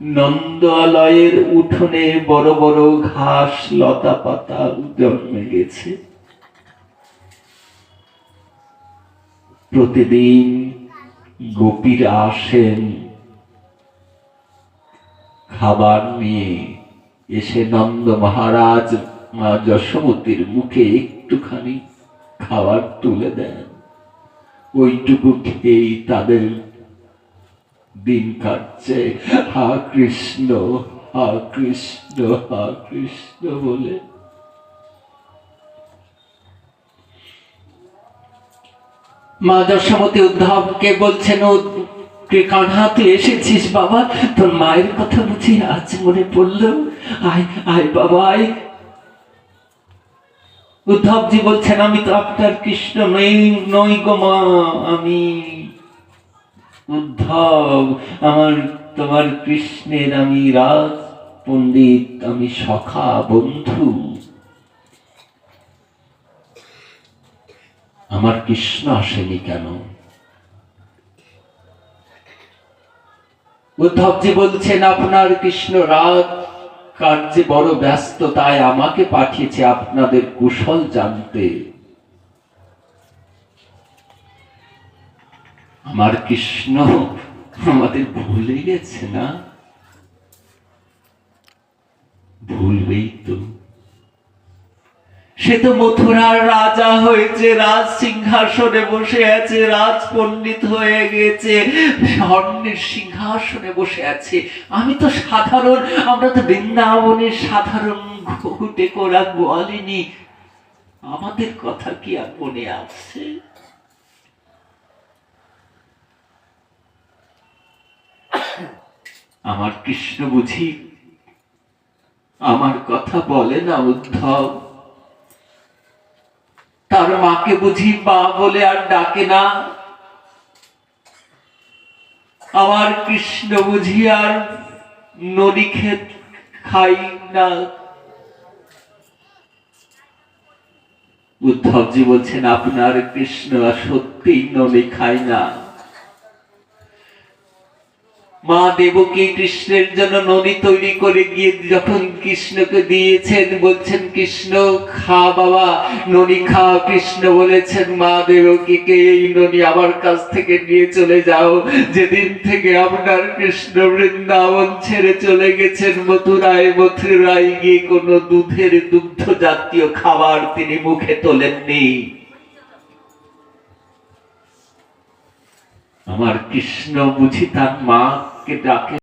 নন্দালয়ের উঠোনে বড় বড় ঘাস লতা পাতা জন্মে গেছে। প্রতিদিন গোপীরা আসেন খাবার নিয়ে, এসে নন্দ মহারাজ মা যশোমতীর মুখে একটুখানি খাবার তুলে দেন। ওইটুকু খেয়েই তাদের দিন কাটছে হা কৃষ্ণ হা কৃষ্ণ হা কৃষ্ণ বলে। মা যশোমতী উদ্ধবকে বলছেন, ও কানহা তুই এসেছিস বাবা, তোর মায়ের কথা বুঝি আজ মনে পড়লো? আয় আয় বাবা আয়। উদ্ধবজি বলছেন, আমি তো আপনার কৃষ্ণ নই গো মা, আমি উদ্ধব, আমার তোমার কৃষ্ণের আমি রাজ পণ্ডিত, আমি সখা বন্ধু। আমার কৃষ্ণ আসেনি কেন? উদ্ধবজি বলছেন, আপনার কৃষ্ণ রাজ কার্যে বড় ব্যস্ত, তাই আমাকে পাঠিয়েছে আপনাদের কুশল জানতে। আমার কৃষ্ণ আমাদের ভুলে গেছে না? ভুলবেই তো। সে তো মথুরার রাজা হয়েছে, রাজ সিংহাসনে বসে আছে, রাজ পণ্ডিত হয়ে গেছে, স্বর্ণের সিংহাসনে বসে আছে। আমি তো সাধারণ, আমরা তো বৃন্দাবনের সাধারণ ঘুটে করা গোয়ালিনী, আমাদের কথা কি আর মনে আছে? আমার কৃষ্ণ বুঝি আমার কথা বলে না উদ্ধব? তার মাকে বুঝি মা বলে আর ডাকে না? আমার কৃষ্ণ বুঝি আর ননি ক্ষেত খাই না? উদ্ধবজি বলছেন, আপনার কৃষ্ণ সত্যি ননি খায় না। মা দেবকী কৃষ্ণের জন্য ননি তৈরি করে গিয়ে যখন কৃষ্ণকে দিয়েছেন, বলছেন কৃষ্ণ খা বাবা, ননি খা। কৃষ্ণ বলেছেন মা দেবকীকে, এই ননি আমার কাছ থেকে নিয়ে চলে যাও। যেদিন থেকে আপনার কৃষ্ণ বৃন্দাবন ছেড়ে চলে গেছেন মথুরায়, মথুরায় গিয়ে কোনো দুগ্ধ জাতীয় খাবার তিনি মুখে তোলেননি। আমার কৃষ্ণ বুঝি তার মাকে ডাকে